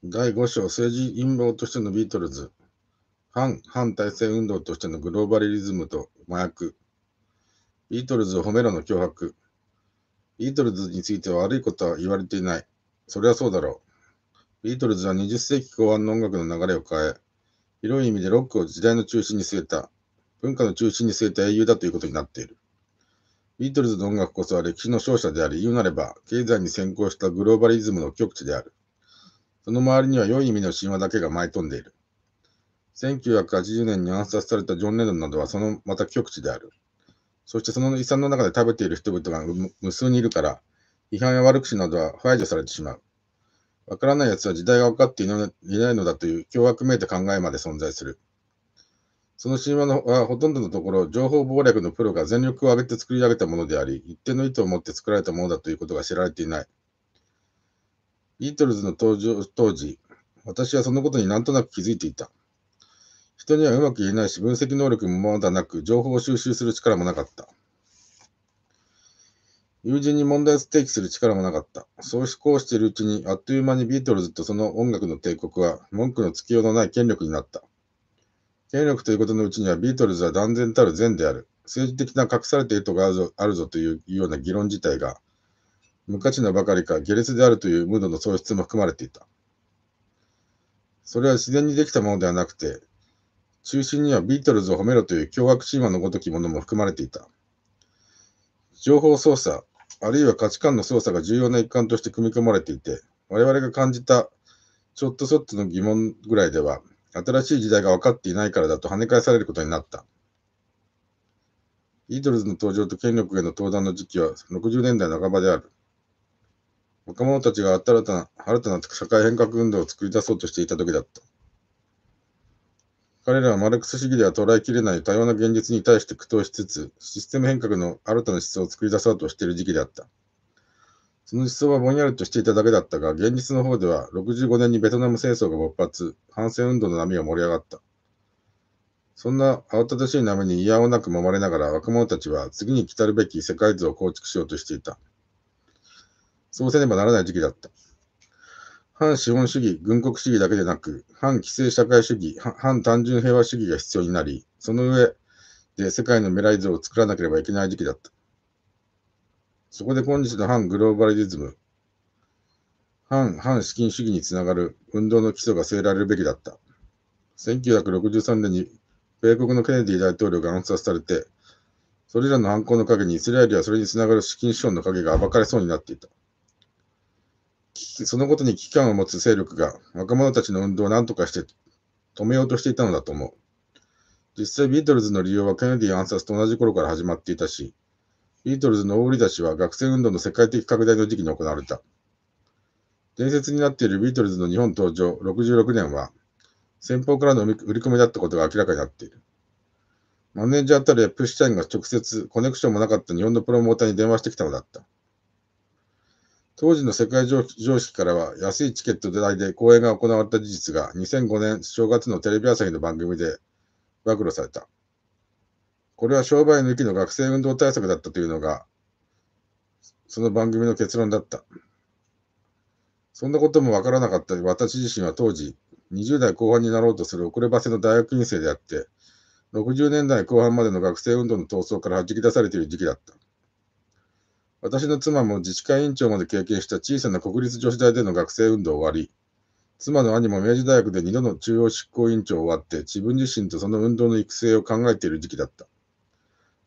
第5章、政治陰謀としてのビートルズ。反体制運動としてのグローバリズムと麻薬。ビートルズを褒めろの脅迫。ビートルズについては悪いことは言われていない。それはそうだろう。ビートルズは20世紀後半の音楽の流れを変え、広い意味でロックを時代の中心に据えた、文化の中心に据えた英雄だということになっている。ビートルズの音楽こそは歴史の勝者であり、言うなれば経済に先行したグローバリズムの極致である。その周りには良い意味の神話だけが舞い飛んでいる。1980年に暗殺されたジョン・レノンなどはそのまた極致である。そしてその遺産の中で食べている人々が無数にいるから、批判や悪口などは排除されてしまう。わからない奴は時代が分かっていないのだという凶悪めいた考えまで存在する。その神話はほとんどのところ、情報謀略のプロが全力を挙げて作り上げたものであり、一定の意図を持って作られたものだということが知られていない。ビートルズの登場当時、私はそのことになんとなく気づいていた。人にはうまく言えないし、分析能力もまだなく、情報を収集する力もなかった。友人に問題を提起する力もなかった。そうこうしているうちに、あっという間にビートルズとその音楽の帝国は、文句のつきようのない権力になった。権力ということのうちには、ビートルズは断然たる善である。政治的な隠された意図があるぞというような議論自体が、無価値なばかりか下劣であるというムードの喪失も含まれていた。それは自然にできたものではなくて、中心にはビートルズを褒めろという凶悪神話のごときものも含まれていた。情報操作、あるいは価値観の操作が重要な一環として組み込まれていて、我々が感じたちょっとそっとの疑問ぐらいでは、新しい時代が分かっていないからだと跳ね返されることになった。ビートルズの登場と権力への登壇の時期は60年代半ばである。若者たちが新たな社会変革運動を作り出そうとしていた時だった。彼らはマルクス主義では捉えきれない多様な現実に対して苦闘しつつ、システム変革の新たな思想を作り出そうとしている時期であった。その思想はぼんやりとしていただけだったが、現実の方では65年にベトナム戦争が勃発、反戦運動の波が盛り上がった。そんな慌ただしい波に嫌おなく揉まれながら若者たちは次に来たるべき世界図を構築しようとしていた。そうせねばならない時期だった。反資本主義、軍国主義だけでなく、反規制社会主義、反単純平和主義が必要になり、その上で世界の未来図を作らなければいけない時期だった。そこで今日の反グローバリズム、反資金主義につながる運動の基礎が据えられるべきだった。1963年に米国のケネディ大統領が暗殺されて、それらの犯行の陰にイスラエルやそれにつながる資金資本の影が暴かれそうになっていた。そのことに危機感を持つ勢力が若者たちの運動を何とかして止めようとしていたのだと思う。実際ビートルズの利用はケネディ暗殺と同じ頃から始まっていたし、ビートルズの大売り出しは学生運動の世界的拡大の時期に行われた。伝説になっているビートルズの日本登場66年は、先方からの売り込みだったことが明らかになっている。マネージャーたるエップシュタインが直接コネクションもなかった日本のプロモーターに電話してきたのだった。当時の世界常識からは安いチケット代で公演が行われた事実が2005年正月のテレビ朝日の番組で暴露された。これは商売抜きの学生運動対策だったというのが、その番組の結論だった。そんなこともわからなかった私自身は当時、20代後半になろうとする遅ればせの大学院生であって、60年代後半までの学生運動の闘争から弾き出されている時期だった。私の妻も自治会委員長まで経験した小さな国立女子大での学生運動を終わり、妻の兄も明治大学で2度の中央執行委員長を終わって、自分自身とその運動の育成を考えている時期だった。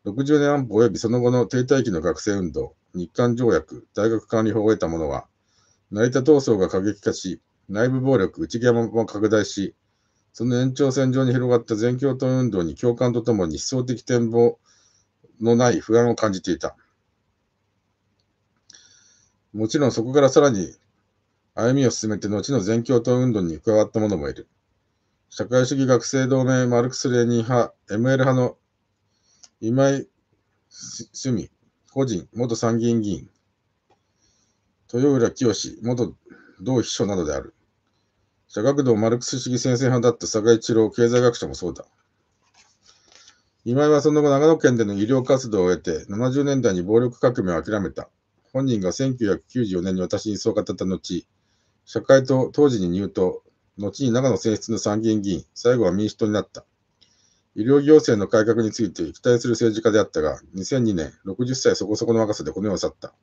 60年安保及びその後の停滞期の学生運動、日韓条約、大学管理法を得たものは、成田闘争が過激化し、内部暴力、内側も拡大し、その延長線上に広がった全共闘運動に共感とともに思想的展望のない不安を感じていた。もちろんそこからさらに歩みを進めて後の全共闘運動に加わった者もいる。社会主義学生同盟マルクス・レーニン派、ML 派の今井趣味、個人、元参議院議員、豊浦清元同秘書などである。社学道マルクス主義先生派だった佐賀一郎経済学者もそうだ。今井はその後長野県での医療活動を得て70年代に暴力革命を諦めた。本人が1994年に私にそう語った後、社会党、当時に入党、後に長野選出の参議院議員、最後は民主党になった。医療行政の改革について期待する政治家であったが、2002年、60歳そこそこの若さでこの世を去った。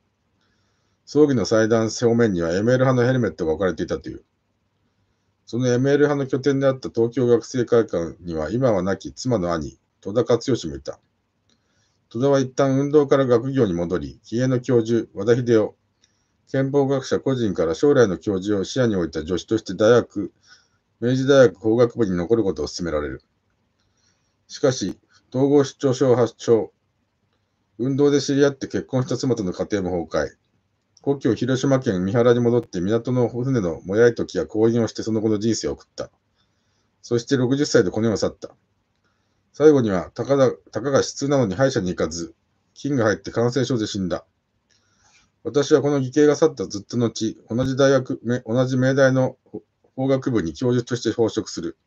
葬儀の祭壇正面には ML 派のヘルメットが置かれていたという。その ML 派の拠点であった東京学生会館には今は亡き妻の兄、戸田勝義もいた。戸田は一旦運動から学業に戻り、気鋭の教授、和田秀夫、憲法学者個人から将来の教授を視野に置いた助手として明治大学法学部に残ることを勧められる。しかし、統合失調症を発症、運動で知り合って結婚した妻との家庭も崩壊、故郷広島県三原に戻って港の船のもやい時や行員をしてその後の人生を送った。そして60歳でこの世を去った。最後にはたかが悲痛なのに歯医者に行かず、菌が入って感染症で死んだ。私はこの義兄が去ったずっと後、同じ明大の法学部に教授として奉職する。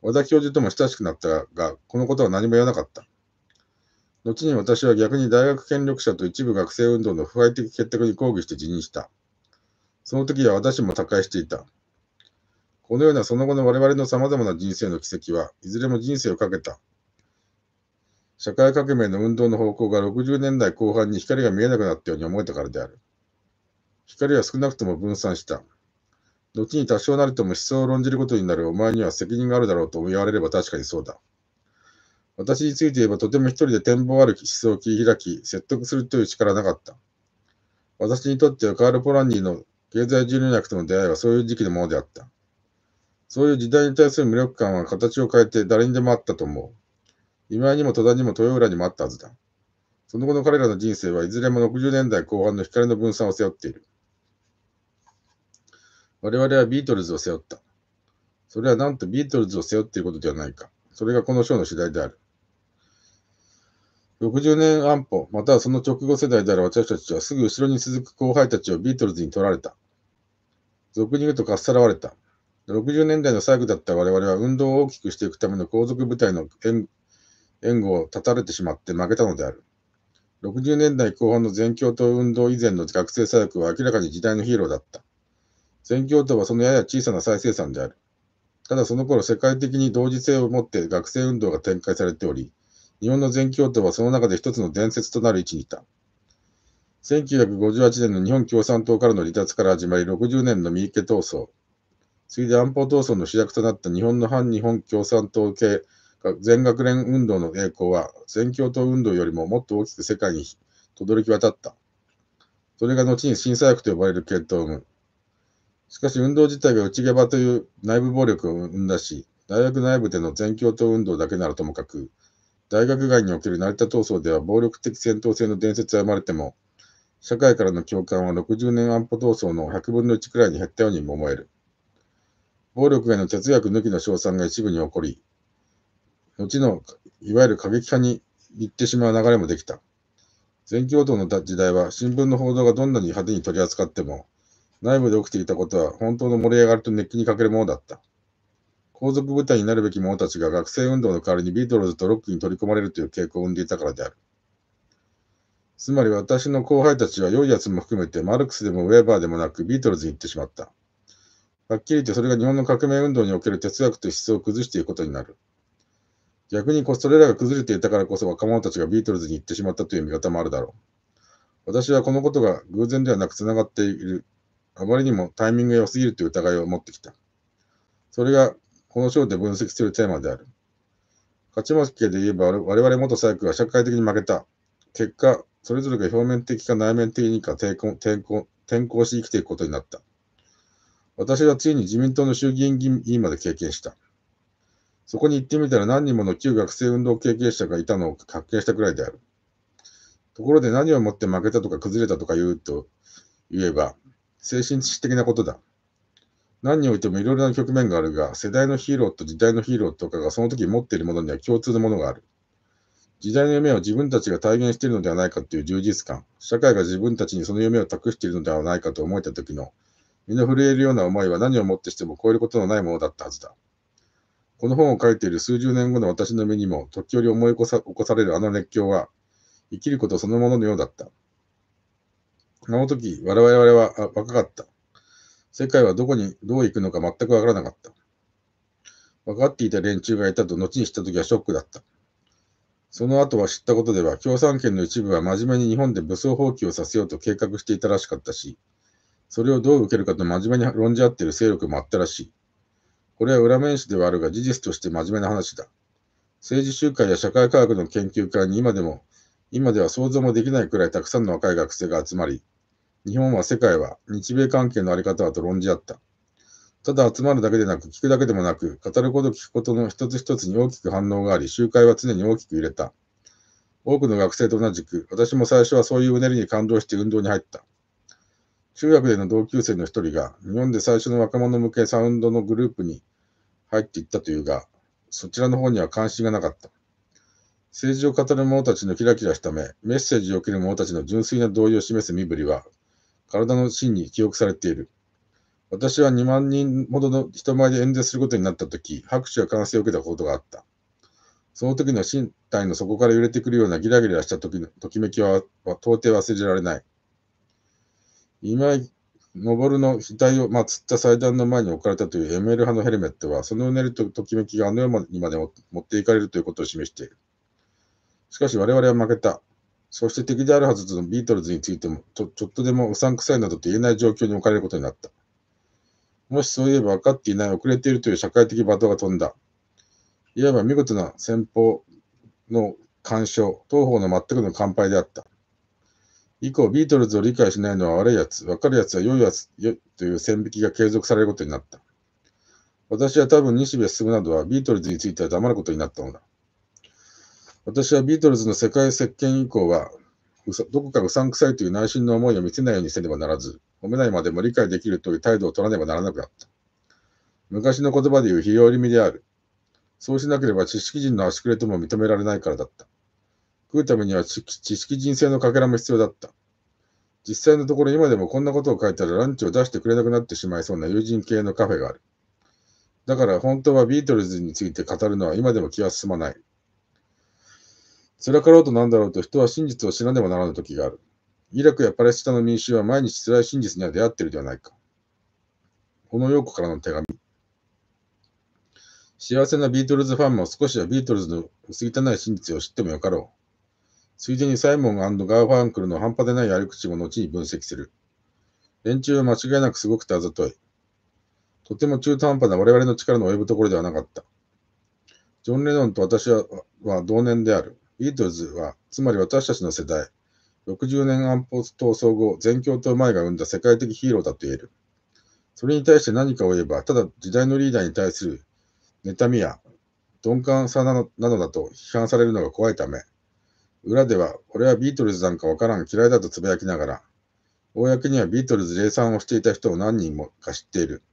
和田教授とも親しくなったが、このことは何も言わなかった。後に私は逆に大学権力者と一部学生運動の腐敗的結託に抗議して辞任した。その時は私も他界していた。このようなその後の我々の様々な人生の軌跡は、いずれも人生をかけた。社会革命の運動の方向が60年代後半に光が見えなくなったように思えたからである。光は少なくとも分散した。後に多少なりとも思想を論じることになるお前には責任があるだろうと言われれば確かにそうだ。私について言えばとても一人で展望ある思想を切り開き、説得するという力はなかった。私にとってはカール・ポランニーの経済人類学との出会いはそういう時期のものであった。そういう時代に対する無力感は形を変えて誰にでもあったと思う。今井にも戸田にも豊浦にもあったはずだ。その後の彼らの人生はいずれも60年代後半の光の分散を背負っている。我々はビートルズを背負った。それはなんとビートルズを背負っていることではないか。それがこの章の次第である。60年安保、またはその直後世代である私たちはすぐ後ろに続く後輩たちをビートルズに取られた。俗に言うとかっさらわれた。60年代の最後だった我々は運動を大きくしていくための皇族部隊の援護を断たれてしまって負けたのである。60年代後半の全共闘運動以前の学生左翼は明らかに時代のヒーローだった。全共闘はそのやや小さな再生産である。ただその頃世界的に同時性を持って学生運動が展開されており、日本の全共闘はその中で一つの伝説となる位置にいた。1958年の日本共産党からの離脱から始まり60年の三池闘争、次いで安保闘争の主役となった日本の反日本共産党系全学連運動の栄光は全共闘運動よりももっと大きく世界に轟き渡った。それが後に新左翼と呼ばれる系統を生む。しかし運動自体が内ゲバという内部暴力を生んだし、大学内部での全共闘運動だけならともかく、大学外における成田闘争では暴力的戦闘性の伝説は生まれても、社会からの共感は60年安保闘争の100分の1くらいに減ったようにも思える。暴力への哲学抜きの称賛が一部に起こり、後のいわゆる過激派に行ってしまう流れもできた。全共闘の時代は新聞の報道がどんなに派手に取り扱っても、内部で起きていたことは本当の盛り上がりと熱気に欠けるものだった。皇族部隊になるべき者たちが学生運動の代わりにビートルズとロックに取り込まれるという傾向を生んでいたからである。つまり私の後輩たちは良いやつも含めてマルクスでもウェーバーでもなくビートルズに行ってしまった。はっきり言ってそれが日本の革命運動における哲学と思想を崩していくことになる。逆にそれらが崩れていたからこそ若者たちがビートルズに行ってしまったという見方もあるだろう。私はこのことが偶然ではなくつながっている。あまりにもタイミングが良すぎるという疑いを持ってきた。それがこの章で分析するテーマである。勝ち負けで言えば我々元左翼は社会的に負けた。結果、それぞれが表面的か内面的にか転向し生きていくことになった。私はついに自民党の衆議院議員まで経験した。そこに行ってみたら何人もの旧学生運動経験者がいたのを発見したくらいである。ところで何をもって負けたとか崩れたとか言えば、精神的なことだ。何においてもいろいろな局面があるが、世代のヒーローと時代のヒーローとかがその時持っているものには共通のものがある。時代の夢を自分たちが体現しているのではないかという充実感、社会が自分たちにその夢を託しているのではないかと思えた時の身の震えるような思いは何をもってしても超えることのないものだったはずだ。この本を書いている数十年後の私の身にも時折思い起こされるあの熱狂は生きることそのもののようだった。あの時我々は若かった。世界はどこにどう行くのか全くわからなかった。分かっていた連中がいたと後に知ったときはショックだった。その後は知ったことでは、共産圏の一部は真面目に日本で武装蜂起をさせようと計画していたらしかったし、それをどう受けるかと真面目に論じ合っている勢力もあったらしい。これは裏面史ではあるが事実として真面目な話だ。政治集会や社会科学の研究会に今では想像もできないくらいたくさんの若い学生が集まり、日本は世界は日米関係のあり方はと論じ合った。ただ集まるだけでなく、聞くだけでもなく、語ること聞くことの一つ一つに大きく反応があり、集会は常に大きく揺れた。多くの学生と同じく、私も最初はそういううねりに感動して運動に入った。中学での同級生の一人が、日本で最初の若者向けサウンドのグループに入っていったというが、そちらの方には関心がなかった。政治を語る者たちのキラキラした目、メッセージを受ける者たちの純粋な同意を示す身振りは、体の芯に記憶されている。私は2万人ほどの人前で演説することになったとき、拍手や歓声を受けたことがあった。その時の身体の底から揺れてくるようなギラギラした時のときめきは到底忘れられない。今井昇の額を祀った祭壇の前に置かれたという ML 派のヘルメットは、そのうねりとときめきがあの世にまで持っていかれるということを示している。しかし我々は負けた。そして敵であるはずのビートルズについてもちょっとでもうさんくさいなどと言えない状況に置かれることになった。もしそういえば分かっていない、遅れているという社会的罵倒が飛んだ。いわば見事な先方の干渉、当方の全くの乾杯であった。以降、ビートルズを理解しないのは悪いやつ、分かるやつは良いやつという線引きが継続されることになった。私は多分西部進などはビートルズについては黙ることになったのだ。私はビートルズの世界席巻以降は、どこかうさんくさいという内心の思いを見せないようにせねばならず、褒めないまでも理解できるという態度を取らねばならなくなった。昔の言葉で言う非用理味である。そうしなければ知識人の足くれとも認められないからだった。食うためには知識人性のかけらも必要だった。実際のところ今でもこんなことを書いたらランチを出してくれなくなってしまいそうな友人系のカフェがある。だから本当はビートルズについて語るのは今でも気が進まない。辛かろうとなんだろうと人は真実を知らねばならぬ時がある。イラクやパレスチナの民衆は毎日辛い真実には出会っているではないか。この陽子からの手紙。幸せなビートルズファンも少しはビートルズの薄汚い真実を知ってもよかろう。ついでにサイモン&ガーファンクルの半端でないやり口も後に分析する。連中は間違いなくすごくてあざとい。とても中途半端な我々の力の及ぶところではなかった。ジョン・レノンと私は同年である。ビートルズは、つまり私たちの世代、60年安保闘争後、全共闘前が生んだ世界的ヒーローだと言える。それに対して何かを言えば、ただ時代のリーダーに対する妬みや鈍感さなのだと批判されるのが怖いため、裏では、俺はビートルズなんかわからん嫌いだとつぶやきながら、公にはビートルズ礼賛をしていた人を何人もか知っている。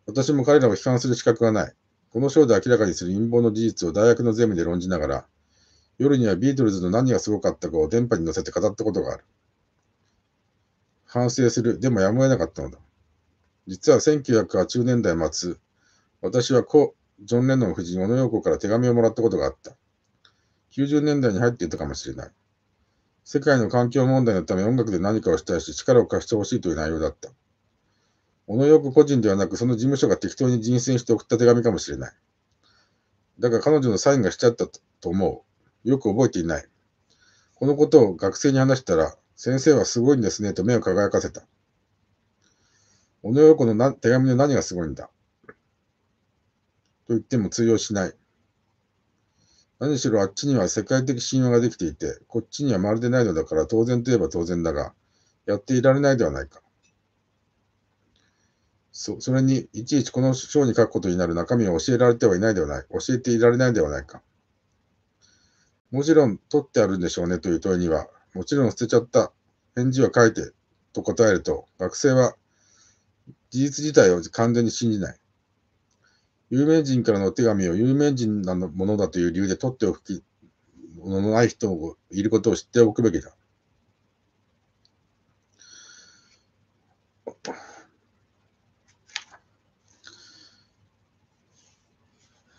私も彼らを批判する資格はない。この章で明らかにする陰謀の事実を大学のゼミで論じながら、夜にはビートルズの何がすごかったかを電波に乗せて語ったことがある。反省する。でもやむを得なかったのだ。実は1980年代末、私はジョン・レノン夫人、小野洋子から手紙をもらったことがあった。90年代に入っていたかもしれない。世界の環境問題のため音楽で何かをしたいし、力を貸してほしいという内容だった。小野洋子個人ではなく、その事務所が適当に人選して送った手紙かもしれない。だが彼女のサインがしちゃったと思う。よく覚えていない。このことを学生に話したら、先生はすごいんですねと目を輝かせた。小野洋子の手紙の何がすごいんだと言っても通用しない。何しろあっちには世界的神話ができていて、こっちにはまるでないのだから当然といえば当然だが、やっていられないではないか。それに、いちいちこの章に書くことになる中身を教えられてはいないではない、教えていられないではないか。もちろん取ってあるんでしょうねという問いには、もちろん捨てちゃった。返事は書いてと答えると、学生は事実自体を完全に信じない。有名人からのお手紙を有名人のものだという理由で取っておくもののない人もいることを知っておくべきだ。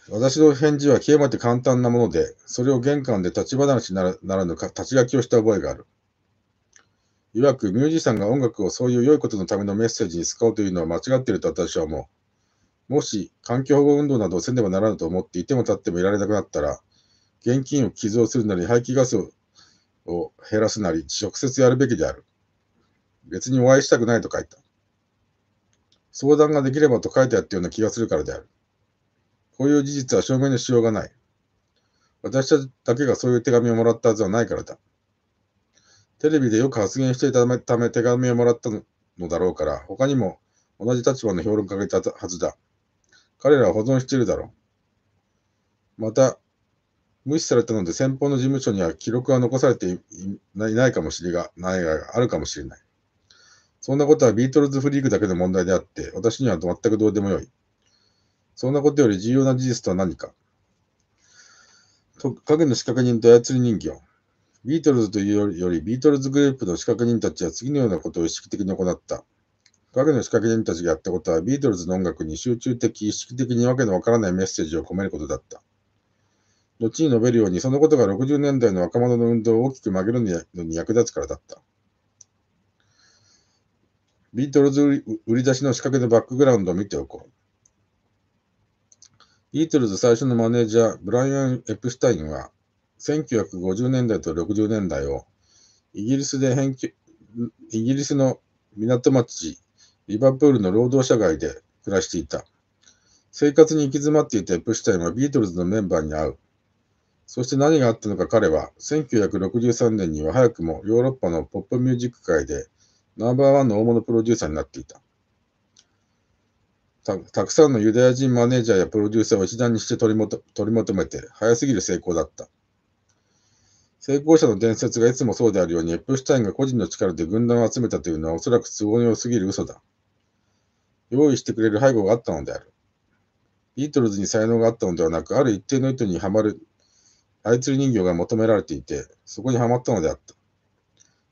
私の返事は極めて簡単なもので、それを玄関で立ち話ならぬ立ち書きをした覚えがある。曰くミュージシャンが音楽をそういう良いことのためのメッセージに使おうというのは間違っていると私は思う。もし環境保護運動などをせねばならぬと思っていても立ってもいられなくなったら、現金を寄贈するなり排気ガスを減らすなり直接やるべきである。別にお会いしたくないと書いた。相談ができればと書いてあったような気がするからである。こういう事実は証明のしようがない。私たちだけがそういう手紙をもらったはずはないからだ。テレビでよく発言していたため手紙をもらったのだろうから、他にも同じ立場の評論家がいたはずだ。彼らは保存しているだろう。また、無視されたので先方の事務所には記録が残されていないかもしれないがあるかもしれない。そんなことはビートルズフリークだけの問題であって、私には全くどうでもよい。そんなことより重要な事実とは何か。影の仕掛け人と操り人形。ビートルズというよりビートルズグループの仕掛け人たちは次のようなことを意識的に行った。影の仕掛け人たちがやったことはビートルズの音楽に集中的、意識的にわけのわからないメッセージを込めることだった。後に述べるように、そのことが60年代の若者の運動を大きく曲げるのに役立つからだった。ビートルズ売り出しの仕掛けのバックグラウンドを見ておこう。ビートルズ最初のマネージャー、ブライアン・エプスタインは、1950年代と60年代をイギリスの港町リバプールの労働者街で暮らしていた。生活に行き詰まっていたエプシュタインはビートルズのメンバーに会う。そして何があったのか彼は、1963年には早くもヨーロッパのポップミュージック界でナンバーワンの大物プロデューサーになっていた。たくさんのユダヤ人マネージャーやプロデューサーを一段にして取り求めて、早すぎる成功だった。成功者の伝説がいつもそうであるように、エプシュタインが個人の力で軍団を集めたというのはおそらく都合の良すぎる嘘だ。用意してくれる背後があったのである。ビートルズに才能があったのではなく、ある一定の意図にはまる操り人形が求められていて、そこにはまったのであっ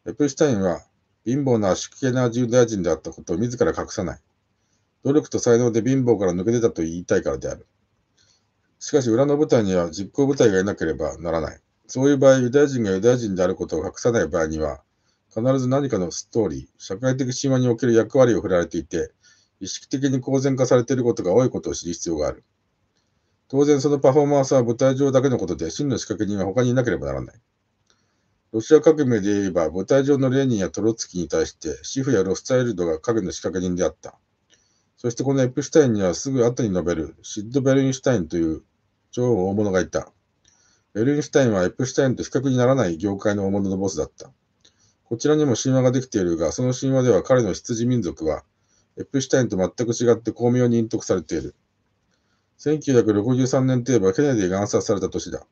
た。エプシュタインは貧乏な縮系なユダヤ人であったことを自ら隠さない。努力と才能で貧乏から抜け出たと言いたいからである。しかし裏の部隊には実行部隊がいなければならない。そういう場合、ユダヤ人がユダヤ人であることを隠さない場合には、必ず何かのストーリー、社会的神話における役割を振られていて、意識的に公然化されていることが多いことを知る必要がある。当然そのパフォーマンスは舞台上だけのことで、真の仕掛け人は他にいなければならない。ロシア革命で言えば、舞台上のレーニンやトロツキーに対して、シフやロスタイルドが影の仕掛け人であった。そしてこのエプシュタインにはすぐ後に述べるシッド・ベルンシュタインという超大物がいた。ベルンシュタインはエプシュタインと比較にならない業界の大物のボスだった。こちらにも神話ができているが、その神話では彼の羊民族は、エプシュタインと全く違って巧妙に隠匿されている。1963年といえばケネディが暗殺された年だ。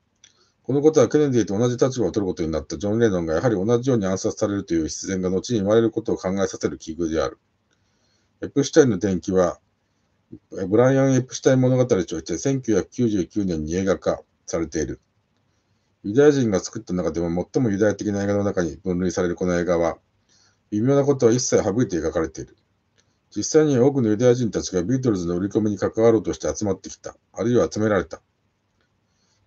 このことはケネディと同じ立場を取ることになったジョン・レノンがやはり同じように暗殺されるという必然が後に生まれることを考えさせる奇遇である。エプシュタインの伝記は、ブライアン・エプシュタイン物語として1999年に映画化されている。ユダヤ人が作った中でも最もユダヤ的な映画の中に分類されるこの映画は、微妙なことは一切省いて描かれている。実際には多くのユダヤ人たちがビートルズの売り込みに関わろうとして集まってきた、あるいは集められた。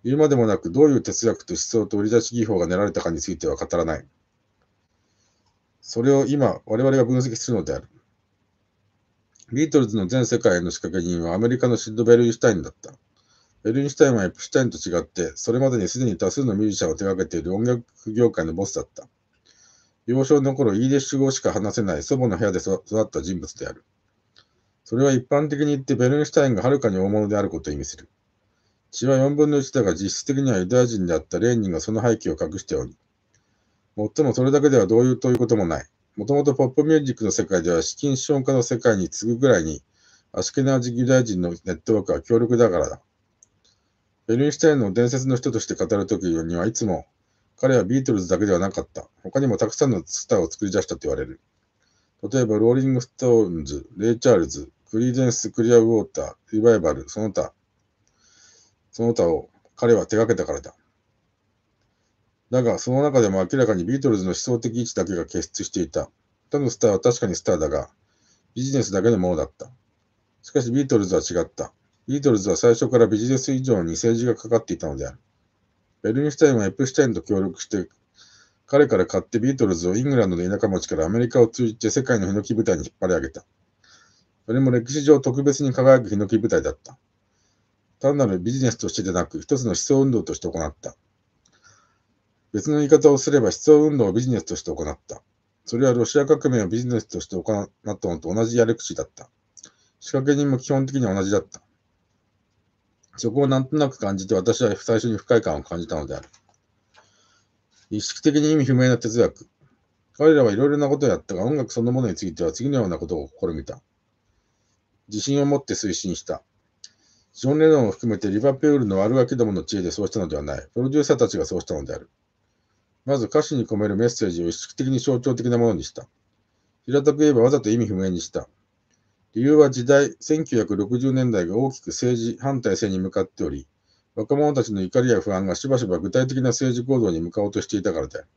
言うまでもなく、どういう哲学と思想と売り出し技法が練られたかについては語らない。それを今、我々が分析するのである。ビートルズの全世界への仕掛け人はアメリカのシッド・ベルンシュタインだった。ベルンシュタインはエプシュタインと違って、それまでにすでに多数のミュージシャンを手掛けている音楽業界のボスだった。幼少の頃、イーディッシュ語しか話せない祖母の部屋で育った人物である。それは一般的に言ってベルンシュタインがはるかに大物であることを意味する。血は4分の1だが実質的にはユダヤ人であったレーニンがその背景を隠しており、もっともそれだけではということもない。もともとポップミュージックの世界では資金資本家の世界に次ぐぐらいにアシュケナージユダヤ人のネットワークは強力だからだ。ベルンシュタインの伝説の人として語るときにはいつも彼はビートルズだけではなかった。他にもたくさんのスターを作り出したと言われる。例えばローリングストーンズ、レイ・チャールズ、クリーデンス・クリアウォーター、リバイバル、その他を彼は手掛けたからだ。だが、その中でも明らかにビートルズの思想的位置だけが傑出していた。他のスターは確かにスターだが、ビジネスだけのものだった。しかしビートルズは違った。ビートルズは最初からビジネス以上に政治がかかっていたのである。ベルンシュタインはエプシュタインと協力して、彼から買ってビートルズをイングランドの田舎町からアメリカを通じて世界のヒノキ舞台に引っ張り上げた。それも歴史上特別に輝くヒノキ舞台だった。単なるビジネスとしてでなく、一つの思想運動として行った。別の言い方をすれば思想運動をビジネスとして行った。それはロシア革命をビジネスとして行ったのと同じやり口だった。仕掛け人も基本的には同じだった。そこをなんとなく感じて私は最初に不快感を感じたのである。意識的に意味不明な哲学。彼らはいろいろなことをやったが、音楽そのものについては次のようなことを試みた。自信を持って推進した。ジョン・レノンを含めてリバプールの悪ガキどもの知恵でそうしたのではない。プロデューサーたちがそうしたのである。まず歌詞に込めるメッセージを意識的に象徴的なものにした。平たく言えばわざと意味不明にした。理由は時代、1960年代が大きく政治反体制に向かっており、若者たちの怒りや不安がしばしば具体的な政治行動に向かおうとしていたからである。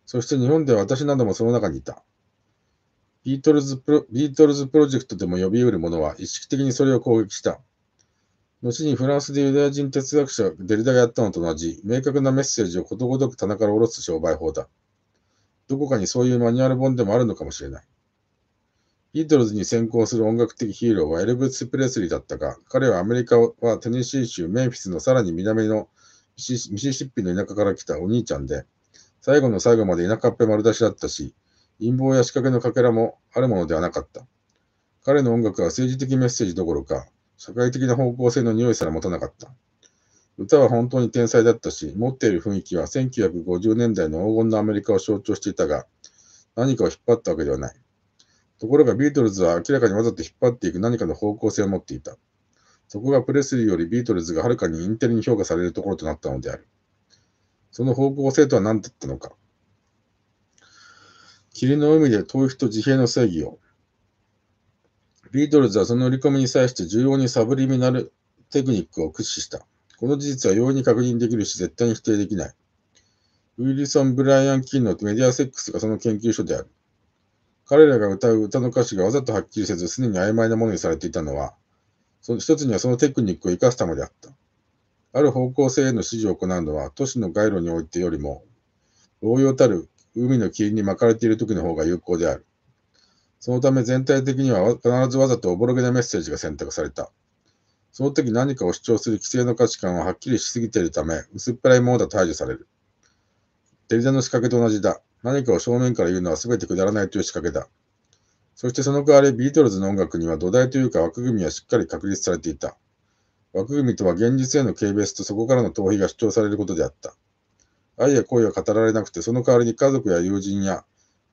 そして日本では私などもその中にいた。ビートルズプロジェクトでも呼び得る者は意識的にそれを攻撃した。後にフランスでユダヤ人哲学者デリダがやったのと同じ、明確なメッセージをことごとく棚から下ろす商売法だ。どこかにそういうマニュアル本でもあるのかもしれない。ビートルズに先行する音楽的ヒーローはエルブス・プレスリーだったが、彼はアメリカはテネシー州メンフィスのさらに南のミシシッピの田舎から来たお兄ちゃんで、最後の最後まで田舎っぺ丸出しだったし、陰謀や仕掛けのかけらもあるものではなかった。彼の音楽は政治的メッセージどころか、社会的な方向性の匂いすら持たなかった。歌は本当に天才だったし、持っている雰囲気は1950年代の黄金のアメリカを象徴していたが、何かを引っ張ったわけではない。ところがビートルズは明らかにわざと引っ張っていく何かの方向性を持っていた。そこがプレスリーよりビートルズがはるかにインテリに評価されるところとなったのである。その方向性とは何だったのか。霧の海で逃避と自閉の正義を。ビートルズはその売り込みに際して重要にサブリミナルテクニックを駆使した。この事実は容易に確認できるし絶対に否定できない。ウィルソン・ブライアン・キンのメディアセックスがその研究所である。彼らが歌う歌の歌詞がわざとはっきりせず常に曖昧なものにされていたのは、一つにはそのテクニックを生かすためであった。ある方向性への指示を行うのは都市の街路においてよりも、同様たる海の霧に巻かれている時の方が有効である。そのため全体的には必ずわざとおぼろげなメッセージが選択された。その時何かを主張する既成の価値観ははっきりしすぎているため、薄っぺらいものだと排除される。デリダの仕掛けと同じだ。何かを正面から言うのは全てくだらないという仕掛けだ。そしてその代わりビートルズの音楽には土台というか枠組みはしっかり確立されていた。枠組みとは現実への軽蔑とそこからの逃避が主張されることであった。愛や恋は語られなくて、その代わりに家族や友人や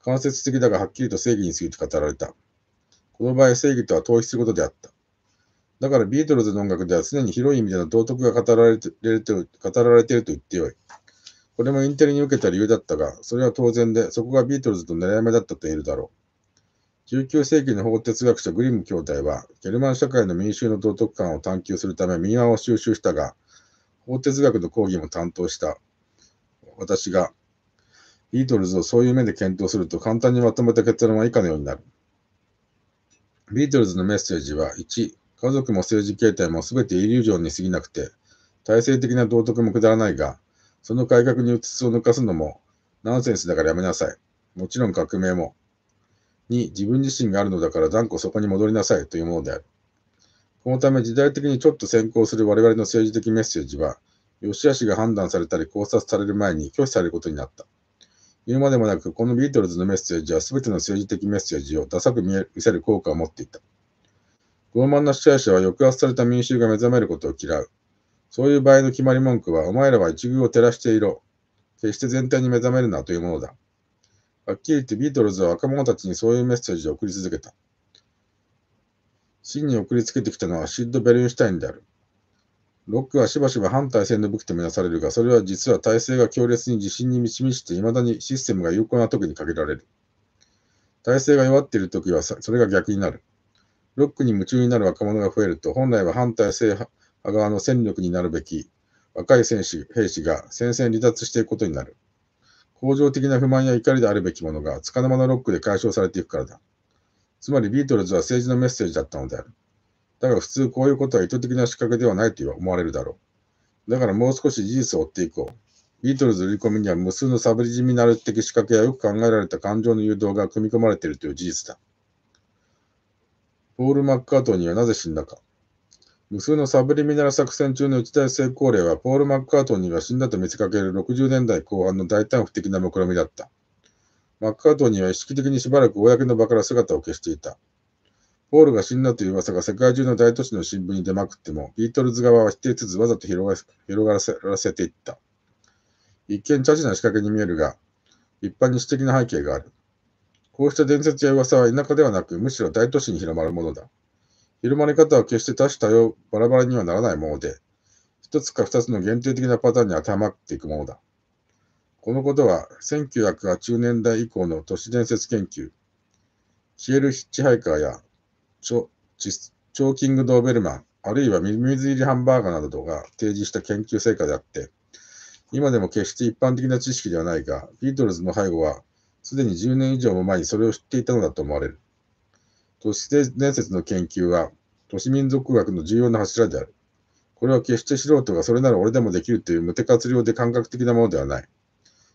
間接的だがはっきりと正義について語られた。この場合、正義とは逃避することであった。だからビートルズの音楽では常に広い意味での道徳が語られていると言ってよい。これもインテリに受けた理由だったが、それは当然で、そこがビートルズと狙い目だったと言えるだろう。19世紀の法哲学者グリム兄弟は、ゲルマン社会の民衆の道徳観を探求するため民話を収集したが、法哲学の講義も担当した私が、ビートルズをそういう目で検討すると簡単にまとめた結論は以下のようになる。ビートルズのメッセージは、1、家族も政治形態もすべてイリュージョンに過ぎなくて、体制的な道徳もくだらないが、その改革にうつつを抜かすのもナンセンスだからやめなさい。もちろん革命も。2、自分自身があるのだから断固そこに戻りなさいというものである。このため時代的にちょっと先行する我々の政治的メッセージは、良し悪しが判断されたり考察される前に拒否されることになった。言うまでもなく、このビートルズのメッセージは全ての政治的メッセージをダサく見せる効果を持っていた。傲慢な支配者は抑圧された民衆が目覚めることを嫌う。そういう場合の決まり文句は、お前らは一遇を照らしていろ。決して全体に目覚めるなというものだ。はっきり言ってビートルズは若者たちにそういうメッセージを送り続けた。真に送りつけてきたのはシッド・ベルンシュタインである。ロックはしばしば反体制の武器とみなされるが、それは実は体制が強烈に自信に満ち満ちていまだにシステムが有効な時に限られる。体制が弱っている時はそれが逆になる。ロックに夢中になる若者が増えると、本来は反体制派側の戦力になるべき若い兵士が戦線離脱していくことになる。恒常的な不満や怒りであるべきものが、束の間のロックで解消されていくからだ。つまりビートルズは政治のメッセージだったのである。だが普通こういうことは意図的な仕掛けではないと思われるだろう。だからもう少し事実を追っていこう。ビートルズ売り込みには無数のサブリジミナル的仕掛けやよく考えられた感情の誘導が組み込まれているという事実だ。ポール・マッカートニーはなぜ死んだか。無数のサブリミナル作戦中の一大成功例は、ポール・マッカートニーが死んだと見せかける60年代後半の大胆不敵な目論見だった。マッカートニーは意識的にしばらく公の場から姿を消していた。ポールが死んだという噂が世界中の大都市の新聞に出まくっても、ビートルズ側は否定せずわざと広がらせていった。一見チャチな仕掛けに見えるが、一般に私的な背景がある。こうした伝説や噂は田舎ではなく、むしろ大都市に広まるものだ。広まり方は決して多種多様、バラバラにはならないもので、一つか二つの限定的なパターンに当てはまっていくものだ。このことは、1980年代以降の都市伝説研究、消えるヒッチハイカーやチョーキング・ドーベルマン、あるいはミミズ入りハンバーガーなどが提示した研究成果であって、今でも決して一般的な知識ではないが、ビートルズの背後は、すでに10年以上も前にそれを知っていたのだと思われる。都市伝説の研究は、都市民族学の重要な柱である。これは決して素人がそれなら俺でもできるという無手活量で感覚的なものではない。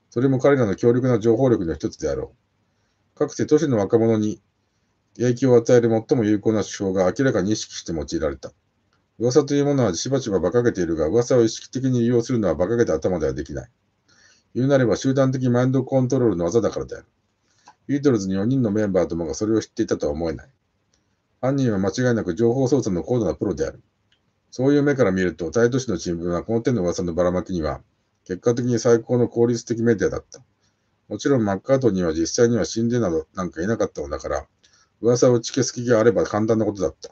それも彼らの強力な情報力の一つであろう。かつて都市の若者に影響を与える最も有効な手法が明らかに意識して用いられた。噂というものはしばしば馬鹿げているが、噂を意識的に利用するのは馬鹿げた頭ではできない。言うなれば集団的マインドコントロールの技だからである。ビートルズに4人のメンバーともがそれを知っていたとは思えない。犯人は間違いなく情報操作の高度なプロである。そういう目から見ると、大都市の新聞はこの手の噂のばらまきには、結果的に最高の効率的メディアだった。もちろんマッカートニーは実際には死んでなどなんかいなかったのだから、噂を打ち消す気があれば簡単なことだった。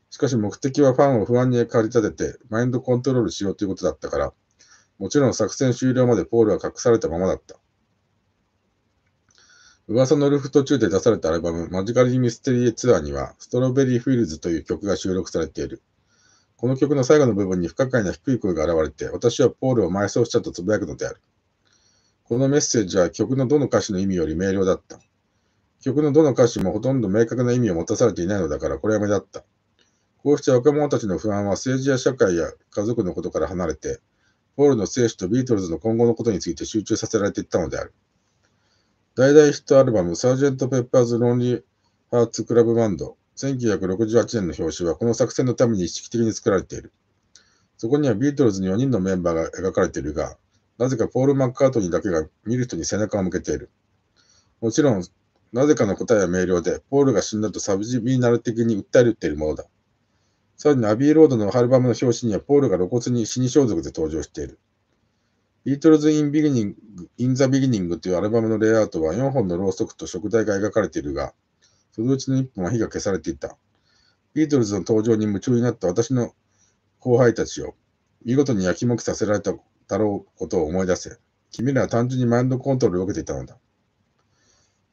しかし目的はファンを不安に駆り立てて、マインドコントロールしようということだったから、もちろん作戦終了までポールは隠されたままだった。噂のルフ途中で出されたアルバム、マジカルミステリーツアーには、ストロベリーフィールズという曲が収録されている。この曲の最後の部分に不可解な低い声が現れて、私はポールを埋葬したと呟くのである。このメッセージは曲のどの歌詞の意味より明瞭だった。曲のどの歌詞もほとんど明確な意味を持たされていないのだから、これは目立った。こうした若者たちの不安は政治や社会や家族のことから離れて、ポールの生死とビートルズの今後のことについて集中させられていったのである。大々ヒットアルバム、サージェント・ペッパーズ・ロンリー・ハーツ・クラブ・バンド、1968年の表紙はこの作戦のために意識的に作られている。そこにはビートルズの4人のメンバーが描かれているが、なぜかポール・マッカートニーだけが見る人に背中を向けている。もちろん、なぜかの答えは明瞭で、ポールが死んだとサブジミナル的に訴えているものだ。さらにアビーロードのアルバムの表紙にはポールが露骨に死に装束で登場している。ビートルズ・イン・ザ・ビギニングというアルバムのレイアウトは4本のろうそくと燭台が描かれているが、そのうちの1本は火が消されていた。ビートルズの登場に夢中になった私の後輩たちを見事に焼きもきさせられただろうことを思い出せ。君らは単純にマインドコントロールを受けていたのだ。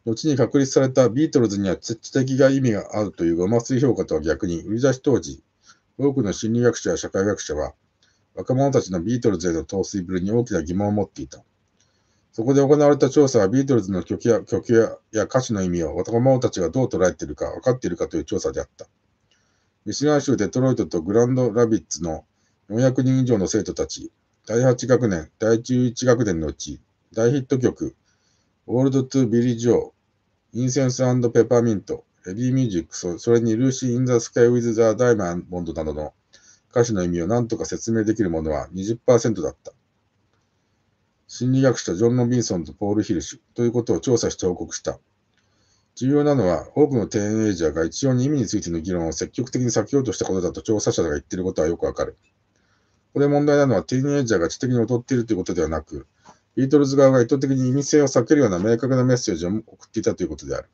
後に確立されたビートルズには知的が意味があるというごますり評価とは逆に、売り出し当時、多くの心理学者や社会学者は、若者たちのビートルズへの陶酔ぶりに大きな疑問を持っていた。そこで行われた調査はビートルズの曲や歌詞の意味を若者たちがどう捉えているか分かっているかという調査であった。ミシガン州デトロイトとグランドラビッツの400人以上の生徒たち、第8学年、第11学年のうち、大ヒット曲、オールド・トゥ・ビリー・ジョー、インセンス&ペパーミント、ヘビーミュージック、それにルーシー・イン・ザ・スカイ・ウィズ・ザ・ダイヤモンドなどの歌詞の意味を何とか説明できるものは 20% だった。心理学者ジョン・ロビンソンとポール・ヒルシュということを調査して報告した。重要なのは、多くのテーンエイジャーが一様に意味についての議論を積極的に避けようとしたことだと調査者が言っていることはよくわかる。ここで問題なのは、ティーンエイジャーが知的に劣っているということではなく、ビートルズ側が意図的に意味性を避けるような明確なメッセージを送っていたということである。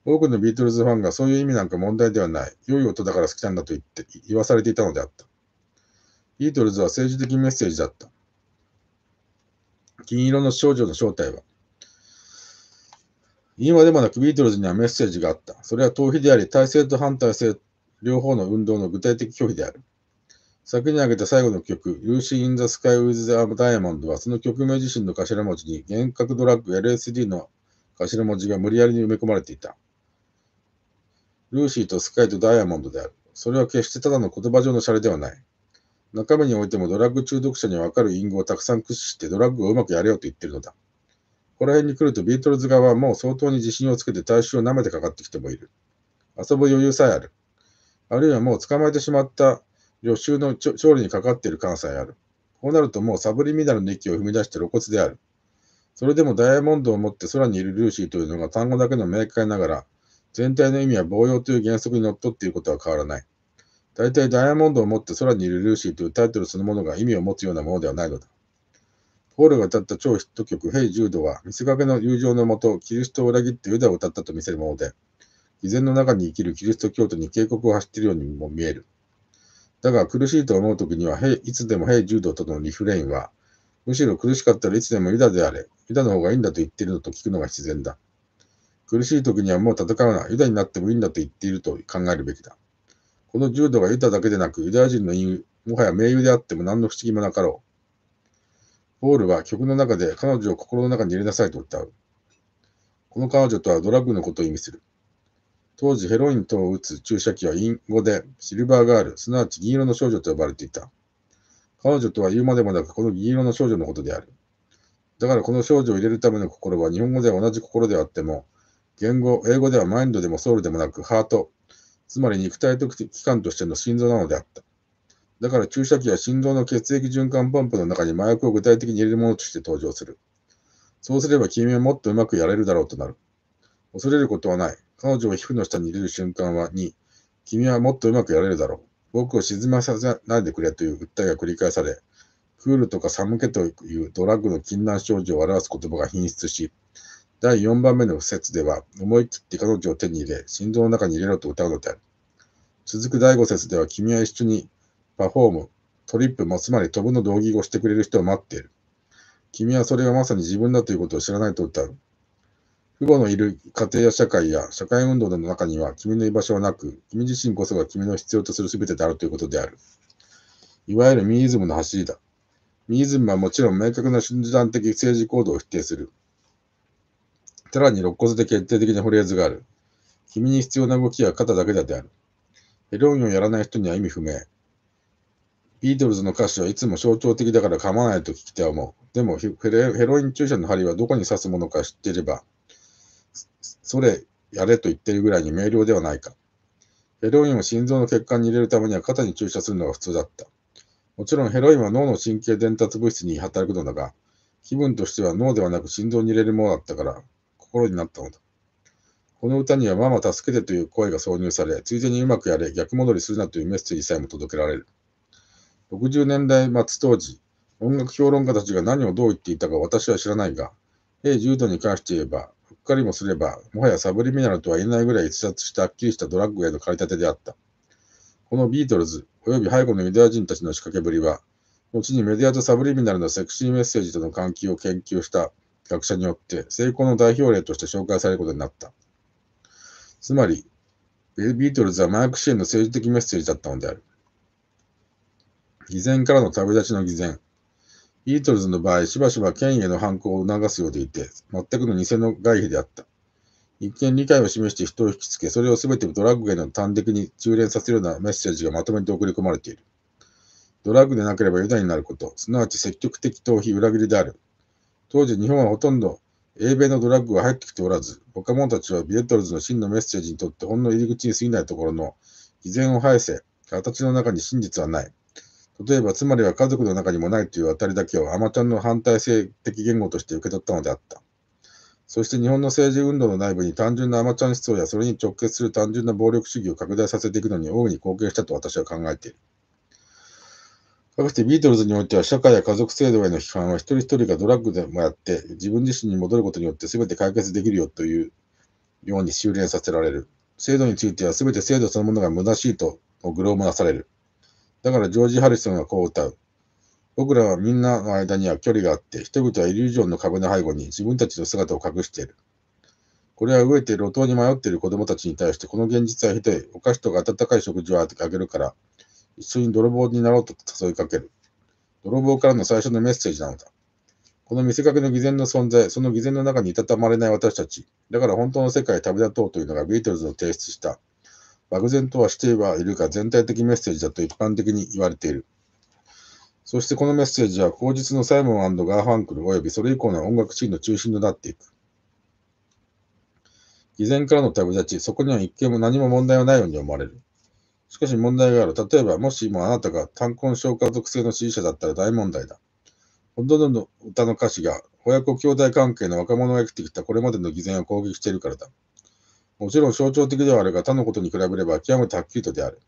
多くのビートルズファンがそういう意味なんか問題ではない、良い音だから好きなんだと言わされていたのであった。ビートルズは政治的メッセージだった。金色の少女の正体は、今でもなくビートルズにはメッセージがあった。それは逃避であり、体制と反体制両方の運動の具体的拒否である。先に挙げた最後の曲、ルーシー・イン・ザ・スカイ・ウィズ・ザ・ダイヤモンドは、その曲名自身の頭文字に幻覚ドラッグ LSD の頭文字が無理やりに埋め込まれていた。ルーシーとスカイとダイヤモンドである。それは決してただの言葉上のシャレではない。中身においてもドラッグ中毒者にわかる隠語をたくさん駆使してドラッグをうまくやれよと言ってるのだ。ここら辺に来るとビートルズ側はもう相当に自信をつけて大衆を舐めてかかってきてもいる。遊ぶ余裕さえある。あるいはもう捕まえてしまった予習の勝利にかかっている感さえある。こうなるともうサブリミナルの域を踏み出して露骨である。それでもダイヤモンドを持って空にいるルーシーというのが単語だけの明快ながら、全体の意味は暴用という原則にのっとっていることは変わらない。大体ダイヤモンドを持って空にいるルーシーというタイトルそのものが意味を持つようなものではないのだ。ポールが歌った超ヒット曲、ヘイ・ジュードは、見せかけの友情のもと、キリストを裏切ってユダを歌ったと見せるもので、偽善の中に生きるキリスト教徒に警告を発しているようにも見える。だが、苦しいと思うときには、いつでもヘイ・ジュードとのリフレインは、むしろ苦しかったらいつでもユダであれ、ユダの方がいいんだと言っているのと聞くのが自然だ。苦しいときにはもう戦うな、ユダになってもいいんだと言っていると考えるべきだ。このジュードがユダだけでなく、ユダヤ人の言う、もはや盟友であっても何の不思議もなかろう。ポールは曲の中で彼女を心の中に入れなさいと歌う。この彼女とはドラッグのことを意味する。当時ヘロイン等を打つ注射器は隠語でシルバーガール、すなわち銀色の少女と呼ばれていた。彼女とは言うまでもなくこの銀色の少女のことである。だからこの少女を入れるための心は日本語では同じ心であっても、英語ではマインドでもソウルでもなくハート、つまり肉体的器官としての心臓なのであった。だから注射器は心臓の血液循環ポンプの中に麻薬を具体的に入れるものとして登場する。そうすれば君はもっとうまくやれるだろうとなる。恐れることはない。彼女を皮膚の下に入れる瞬間は2、君はもっとうまくやれるだろう。僕を沈まさせないでくれという訴えが繰り返され、クールとか寒気というドラッグの禁断症状を表す言葉が頻出し、第4番目の説では、思い切って彼女を手に入れ、心臓の中に入れろと歌うのである。続く第5節では、君は一緒にパフォーム、トリップもつまり飛ぶの同義語をしてくれる人を待っている。君はそれがまさに自分だということを知らないと歌う。父母のいる家庭や社会や社会運動の中には君の居場所はなく、君自身こそが君の必要とする全てであるということである。いわゆるミーイズムの走りだ。ミーイズムはもちろん明確な集団的政治行動を否定する。さらに肋骨で決定的なフレーズがある。君に必要な動きは肩だけだである。ヘロインをやらない人には意味不明。ビートルズの歌詞はいつも象徴的だから構わないと聞き手は思う。でもヘロイン注射の針はどこに刺すものか知っていれば、それやれと言っているぐらいに明瞭ではないか。ヘロインを心臓の血管に入れるためには肩に注射するのが普通だった。もちろんヘロインは脳の神経伝達物質に働くのだが、気分としては脳ではなく心臓に入れるものだったから心になったのだ。この歌にはママ助けてという声が挿入され、ついでにうまくやれ、逆戻りするなというメッセージさえも届けられる。60年代末当時、音楽評論家たちが何をどう言っていたか私は知らないが、ジュードに関して言えば、うっかりもすれば、もはやサブリミナルとは言えないぐらい逸脱したはっきりしたドラッグへの駆り立てであった。このビートルズ、および背後のユダヤ人たちの仕掛けぶりは、後にメディアとサブリミナルのセクシーメッセージとの関係を研究した学者によって成功の代表例として紹介されることになった。つまり、ビートルズは麻薬支援の政治的メッセージだったのである。偽善からの旅立ちの偽善。ビートルズの場合、しばしば権威への反抗を促すようでいて、全くの偽の外皮であった。一見理解を示して人を引きつけ、それをすべてドラッグへの端的に注連させるようなメッセージがまとめて送り込まれている。ドラッグでなければユダになること、すなわち積極的逃避、裏切りである。当時、日本はほとんど英米のドラッグが入ってきておらず、若者たちはビートルズの真のメッセージにとってほんの入り口に過ぎないところの偽善を排せ、形の中に真実はない。例えば、つまりは家族の中にもないというあたりだけをアマちゃんの反対性的言語として受け取ったのであった。そして日本の政治運動の内部に単純なアマちゃん思想やそれに直結する単純な暴力主義を拡大させていくのに大いに貢献したと私は考えている。かくしてビートルズにおいては社会や家族制度への批判は一人一人がドラッグでもやって自分自身に戻ることによって全て解決できるよというように修練させられる。制度については全て制度そのものが虚しいと愚弄もなされる。だからジョージ・ハリソンはこう歌う。僕らはみんなの間には距離があって、人々はイリュージョンの壁の背後に自分たちの姿を隠している。これは飢えて路頭に迷っている子供たちに対してこの現実はひどい。お菓子とか温かい食事をあげるから、一緒に泥棒になろうと誘いかける。泥棒からの最初のメッセージなのだ。この見せかけの偽善の存在、その偽善の中にいたたまれない私たち。だから本当の世界へ旅立とうというのがビートルズの提出した。漠然とはしてはいるが全体的メッセージだと一般的に言われている。そしてこのメッセージは後日のサイモン&ガーファンクル及びそれ以降の音楽シーンの中心となっていく。偽善からの旅立ち、そこには一見も何も問題はないように思われる。しかし問題がある。例えば、もしもあなたが単婚消化属性の支持者だったら大問題だ。ほとんどの歌の歌詞が親子兄弟関係の若者が生きてきたこれまでの偽善を攻撃しているからだ。もちろん象徴的ではあるが他のことに比べれば極めてはっきりとである。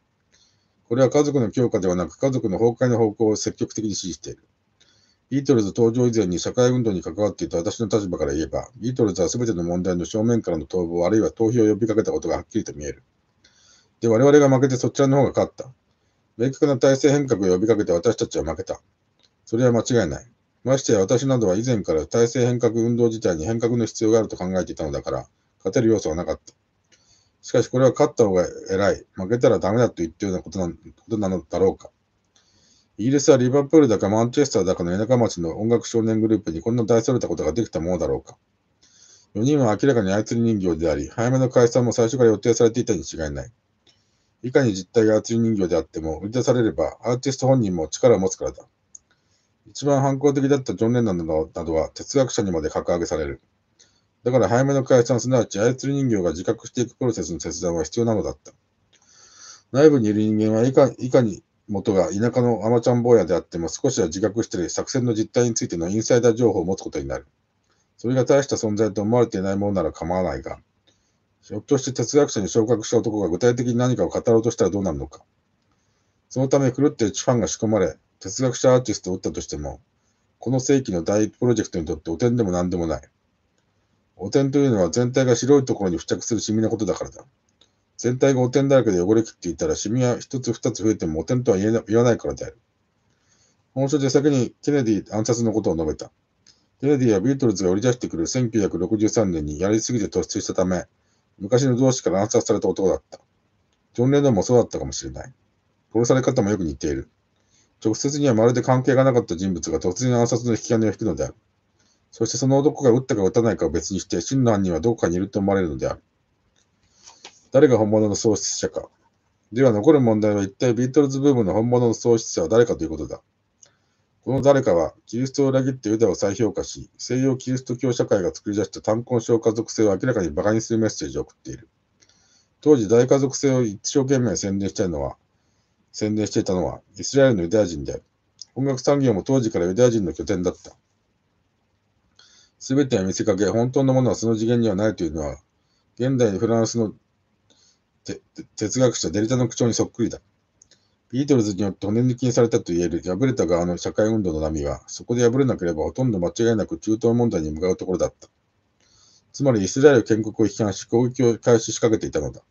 これは家族の強化ではなく家族の崩壊の方向を積極的に支持している。ビートルズ登場以前に社会運動に関わっていた私の立場から言えば、ビートルズは全ての問題の正面からの逃亡あるいは逃避を呼びかけたことがはっきりと見える。で、我々が負けてそちらの方が勝った。明確な体制変革を呼びかけて私たちは負けた。それは間違いない。ましてや私などは以前から体制変革運動自体に変革の必要があると考えていたのだから、勝てる要素はなかった。しかしこれは勝った方が偉い、負けたらダメだと言ったようなことなのだろうか。イギリスはリバプールだかマンチェスターだかの田舎町の音楽少年グループにこんな大それたことができたものだろうか。4人は明らかに操り人形であり、早めの解散も最初から予定されていたに違いない。いかに実態が操り人形であっても売り出されればアーティスト本人も力を持つからだ。一番反抗的だったジョン・レノンなどは哲学者にまで格上げされる。だから早めの解散すなわち操り人形が自覚していくプロセスの切断は必要なのだった。内部にいる人間はいかに元が田舎のアマちゃん坊やであっても少しは自覚して作戦の実態についてのインサイダー情報を持つことになる。それが大した存在と思われていないものなら構わないが、ひょっとして哲学者に昇格した男が具体的に何かを語ろうとしたらどうなるのか。そのため狂っているファンが仕込まれ、哲学者アーティストを打ったとしても、この世紀の大プロジェクトにとって汚点でも何でもない。汚点というのは全体が白いところに付着するシミのことだからだ。全体が汚点だらけで汚れきっていたらシミは一つ二つ増えても汚点とは言わないからである。本書で先にケネディ暗殺のことを述べた。ケネディはビートルズが売り出してくる1963年にやりすぎて突出したため、昔の同志から暗殺された男だった。ジョン・レノンもそうだったかもしれない。殺され方もよく似ている。直接にはまるで関係がなかった人物が突然暗殺の引き金を引くのである。そしてその男が撃ったか撃たないかを別にして、真の犯人はどこかにいると思われるのである。誰が本物の創出者か。では残る問題は一体ビートルズブームの本物の創出者は誰かということだ。この誰かは、キリストを裏切ってユダを再評価し、西洋キリスト教社会が作り出した単婚消化属性を明らかに馬鹿にするメッセージを送っている。当時、大家族性を一生懸命宣伝していたのは、イスラエルのユダヤ人である。音楽産業も当時からユダヤ人の拠点だった。すべては見せかけ、本当のものはその次元にはないというのは、現代フランスの哲学者デリタの口調にそっくりだ。ビートルズによって骨抜きにされたと言える破れた側の社会運動の波は、そこで破れなければほとんど間違いなく中東問題に向かうところだった。つまりイスラエル建国を批判し攻撃を開始しかけていたのだ。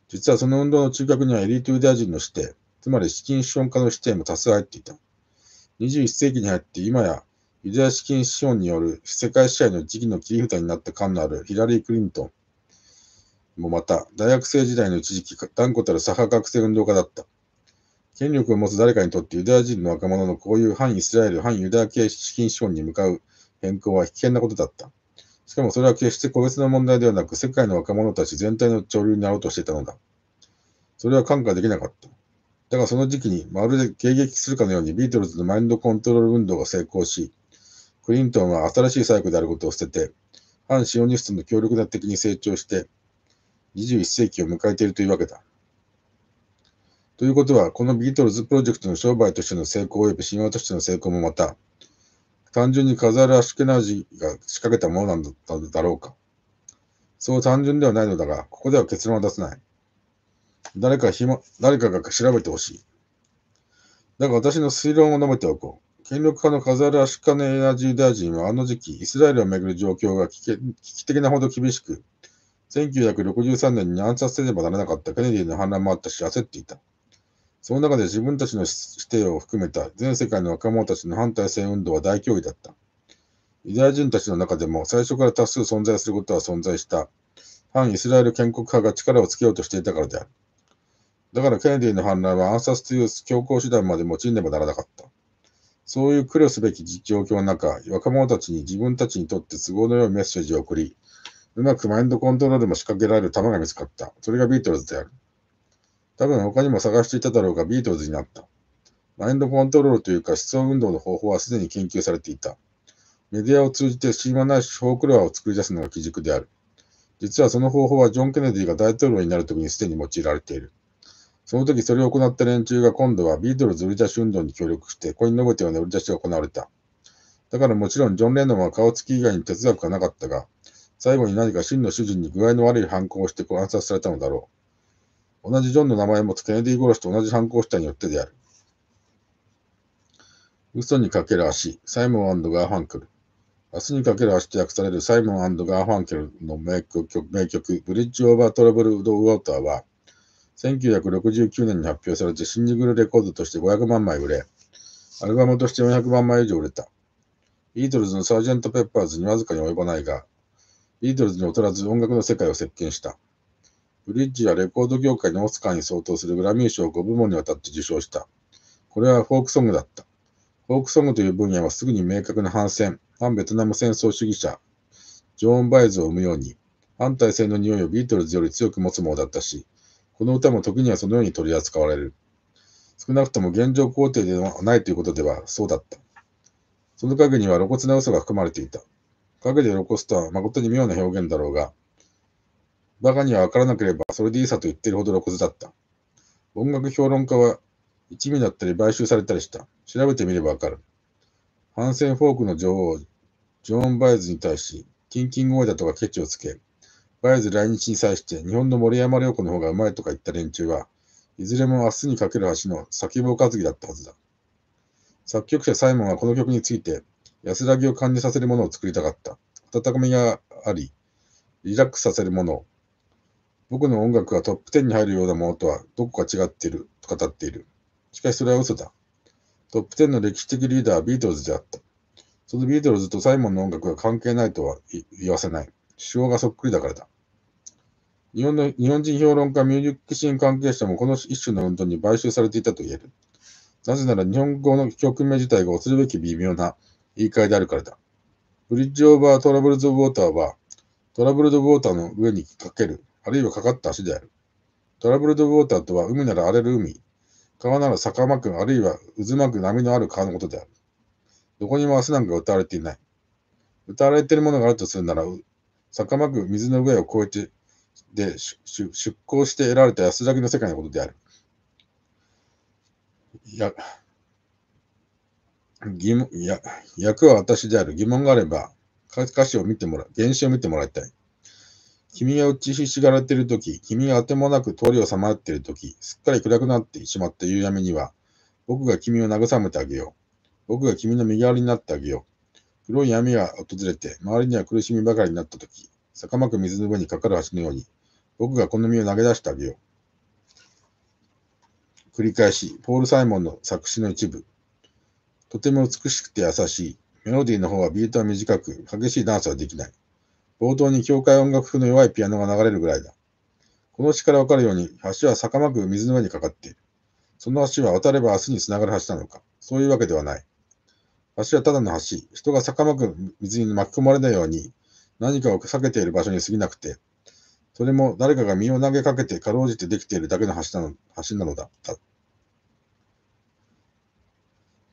実はその運動の中核にはエリートユダヤ人の子弟、つまり資金資本家の子弟も多数入っていた。21世紀に入って今やユダヤ資金資本による世界支配の時期の切り札になった感のあるヒラリー・クリントンもまた大学生時代の一時期断固たる左派学生運動家だった。権力を持つ誰かにとってユダヤ人の若者のこういう反イスラエル、反ユダヤ系資金資本に向かう変更は危険なことだった。しかもそれは決して個別の問題ではなく世界の若者たち全体の潮流になろうとしていたのだ。それは看過できなかった。だがその時期にまるで迎撃するかのようにビートルズのマインドコントロール運動が成功し、クリントンは新しい最古であることを捨てて、反シオニストの強力な敵に成長して21世紀を迎えているというわけだ。ということは、このビートルズプロジェクトの商売としての成功及び神話としての成功もまた、単純にカザール・アシュケナージが仕掛けたものなんだろうか。そう単純ではないのだが、ここでは結論は出せない。誰かが調べてほしい。だが私の推論を述べておこう。権力派のカザール・アシュカネナジユダヤ人はあの時期、イスラエルをめぐる状況が危機的なほど厳しく、1963年に暗殺せねばならなかったケネディの反乱もあったし焦っていた。その中で自分たちの子弟を含めた全世界の若者たちの反体制運動は大脅威だった。ユダヤ人たちの中でも最初から多数存在することは存在した反イスラエル建国派が力をつけようとしていたからである。だからケネディの反乱は暗殺という強硬手段まで用いねばならなかった。そういう苦慮すべき状況の中、若者たちに自分たちにとって都合の良いメッセージを送り、うまくマインドコントロールも仕掛けられる弾が見つかった。それがビートルズである。多分他にも探していただろうがビートルズになった。マインドコントロールというか思想運動の方法はすでに研究されていた。メディアを通じて神話ないしフォークロアを作り出すのが基軸である。実はその方法はジョン・ケネディが大統領になるときにすでに用いられている。その時それを行った連中が今度はビートルズ売り出し運動に協力して、コインノブテような売り出しが行われた。だからもちろんジョン・レノンは顔つき以外に哲学がなかったが、最後に何か真の主人に具合の悪い犯行をして暗殺されたのだろう。同じジョンの名前を持つケネディ殺しと同じ犯行したによってである。嘘にかける足、サイモン&ガーファンクル。明日にかける足と訳されるサイモン&ガーファンケルの名曲、ブリッジ・オーバー・トラブル・ウォーターは、1969年に発表されてシングルレコードとして500万枚売れ、アルバムとして400万枚以上売れた。ビートルズのサージェント・ペッパーズにわずかに及ばないが、ビートルズに劣らず音楽の世界を席巻した。ブリッジはレコード業界のオスカーに相当するグラミー賞を5部門にわたって受賞した。これはフォークソングだった。フォークソングという分野はすぐに明確な反ベトナム戦争主義者、ジョーン・バイズを生むように、反体制の匂いをビートルズより強く持つものだったし、この歌も時にはそのように取り扱われる。少なくとも現状肯定ではないということではそうだった。その影には露骨な嘘が含まれていた。影で露骨とは誠に妙な表現だろうが、馬鹿には分からなければそれでいいさと言っているほど露骨だった。音楽評論家は一味だったり買収されたりした。調べてみればわかる。反戦フォークの女王、ジョーン・バイズに対し、キンキングオイだとかケチをつけ、バイズ来日に際して日本の森山良子の方がうまいとか言った連中は、いずれも明日にかける橋の先棒担ぎだったはずだ。作曲者サイモンはこの曲について安らぎを感じさせるものを作りたかった。温かみがあり、リラックスさせるもの。僕の音楽がトップ10に入るようなものとはどこか違っていると語っている。しかしそれは嘘だ。トップ10の歴史的リーダーはビートルズであった。そのビートルズとサイモンの音楽が関係ないとは言わせない。手法がそっくりだからだ。日本人評論家、ミュージックシーン関係者もこの一種の運動に買収されていたと言える。なぜなら日本語の曲名自体が恐るべき微妙な言い換えであるからだ。ブリッジオーバートラブルドウォーターは、トラブルドウォーターの上にかける、あるいはかかった足である。トラブルドウォーターとは海なら荒れる海、川なら坂まくあるいは渦巻く波のある川のことである。どこにも明日なんか歌われていない。歌われているものがあるとするなら、坂まく水の上を越えてで出港して得られた安らぎの世界のことである。役は私である。疑問があれば、歌詞を見てもらう。原詞を見てもらいたい。君が打ちひしがれているとき、君があてもなく通りをさまよっているとき、すっかり暗くなってしまった夕闇には、僕が君を慰めてあげよう。僕が君の身代わりになってあげよう。黒い闇が訪れて、周りには苦しみばかりになったとき、坂まく水の上にかかる橋のように、僕がこの身を投げ出してあげよう。繰り返し、ポール・サイモンの作詞の一部。とても美しくて優しい。メロディーの方はビートは短く、激しいダンスはできない。冒頭に教会音楽風の弱いピアノが流れるぐらいだ。この詩からわかるように、橋は坂まく水の上にかかっている。その橋は渡れば明日につながる橋なのか。そういうわけではない。橋はただの橋。人が坂まく水に巻き込まれないように、何かを避けている場所に過ぎなくて、それも誰かが身を投げかけてかろうじてできているだけの橋なのだ。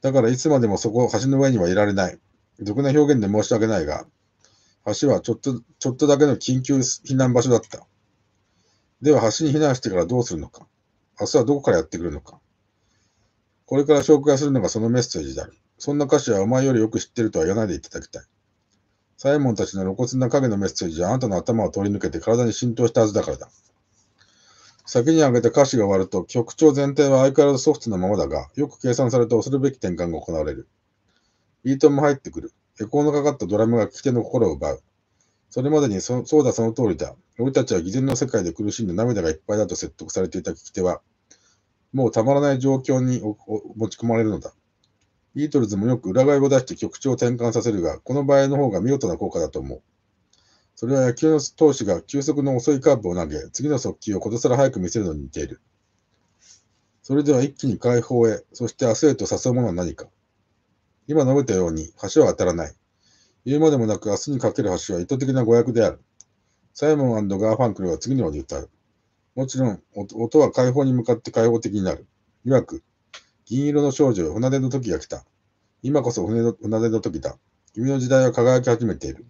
だからいつまでも橋の上にはいられない。俗な表現で申し訳ないが、橋はちょっとだけの緊急避難場所だった。では橋に避難してからどうするのか。明日はどこからやってくるのか。これから紹介するのがそのメッセージである。そんな歌詞はお前よりよく知っているとは言わないでいただきたい。サイモンたちの露骨な影のメッセージはあなたの頭を通り抜けて体に浸透したはずだからだ。先に挙げた歌詞が終わると、曲調全体は相変わらずソフトなままだが、よく計算された恐るべき転換が行われる。ビートも入ってくる。エコーのかかったドラムが聞き手の心を奪う。それまでにそうだその通りだ。俺たちは偽善の世界で苦しんで涙がいっぱいだと説得されていた聞き手は、もうたまらない状況に持ち込まれるのだ。ビートルズもよく裏返を出して曲調を転換させるが、この場合の方が見事な効果だと思う。それは野球の投手が急速の遅いカーブを投げ、次の速球をことさら早く見せるのに似ている。それでは一気に解放へ、そして明日へと誘うものは何か。今述べたように、橋は当たらない。言うまでもなく明日にかける橋は意図的な誤訳である。サイモン&ガーファンクルは次のように歌う。もちろん、音は解放に向かって開放的になる。曰く、銀色の少女よ、船出の時が来た。今こそ船出の時だ。君の時代は輝き始めている。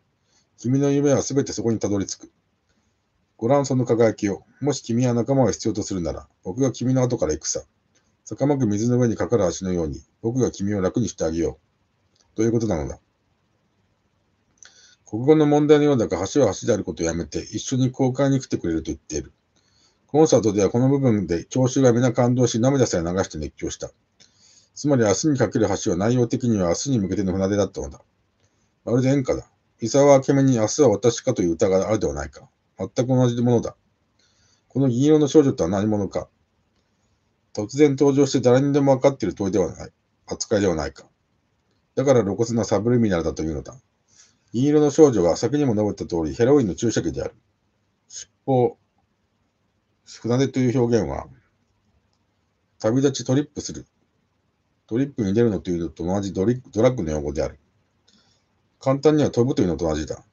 君の夢はすべてそこにたどり着く。ご覧その輝きを。もし君は仲間を必要とするなら、僕が君の後から行くさ。坂まく水の上にかかる橋のように、僕が君を楽にしてあげよう。ということなのだ。国語の問題のようだが、橋は橋であることをやめて、一緒に交換に来てくれると言っている。コンサートではこの部分で聴衆が皆感動し、涙さえ流して熱狂した。つまり明日にかける橋は内容的には明日に向けての船出だったのだ。まるで演歌だ。伊沢明美に明日は私かという歌があるではないか。全く同じものだ。この銀色の少女とは何者か。突然登場して誰にでも分かっている問いではない。扱いではないか。だから露骨なサブリミナルだというのだ。銀色の少女は先にも述べた通りヘロインの注射器である。尻尾、船出という表現は、旅立ちトリップする。トリップに出るのというのと同じドラッグの用語である。簡単には飛ぶというのと同じだ。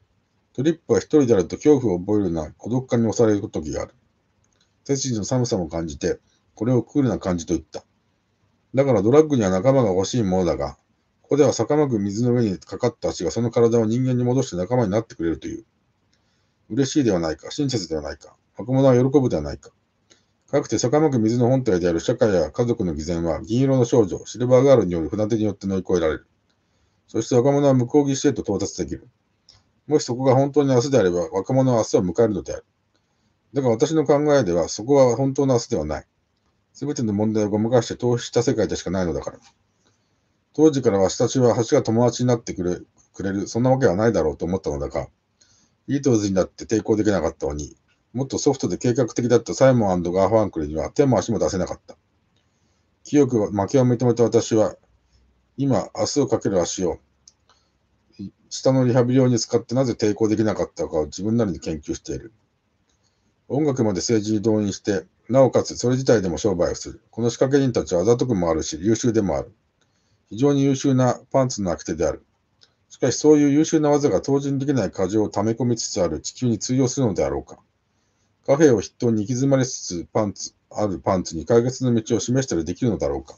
トリップは一人であると恐怖を覚えるような孤独感に押される時がある。背筋の寒さも感じて、これをクールな感じと言った。だからドラッグには仲間が欲しいものだが、ここでは逆まく水の上にかかった足がその体を人間に戻して仲間になってくれるという。嬉しいではないか、親切ではないか、若者は喜ぶではないか。かくて逆まく水の本体である社会や家族の偽善は銀色の少女、シルバーガールによる船出によって乗り越えられる。そして若者は向こう岸へと到達できる。もしそこが本当に明日であれば、若者は明日を迎えるのである。だが私の考えでは、そこは本当の明日ではない。すべての問題をごまかして逃避した世界でしかないのだから。当時から私は橋が友達になってくれる、そんなわけはないだろうと思ったのだが、ビートルズになって抵抗できなかったのに、もっとソフトで計画的だったサイモン&ガーファンクルには手も足も出せなかった。清く負けを認めた私は、今、明日をかける足を、下のリハビリ用に使ってなぜ抵抗できなかったかを自分なりに研究している。音楽まで政治に動員して、なおかつそれ自体でも商売をする。この仕掛け人たちはあざとくもあるし、優秀でもある。非常に優秀なパンツの開き手である。しかしそういう優秀な技が当人できない過剰を溜め込みつつある地球に通用するのであろうか。カフェを筆頭に行き詰まりつつあるパンツに解決の道を示したりできるのだろうか。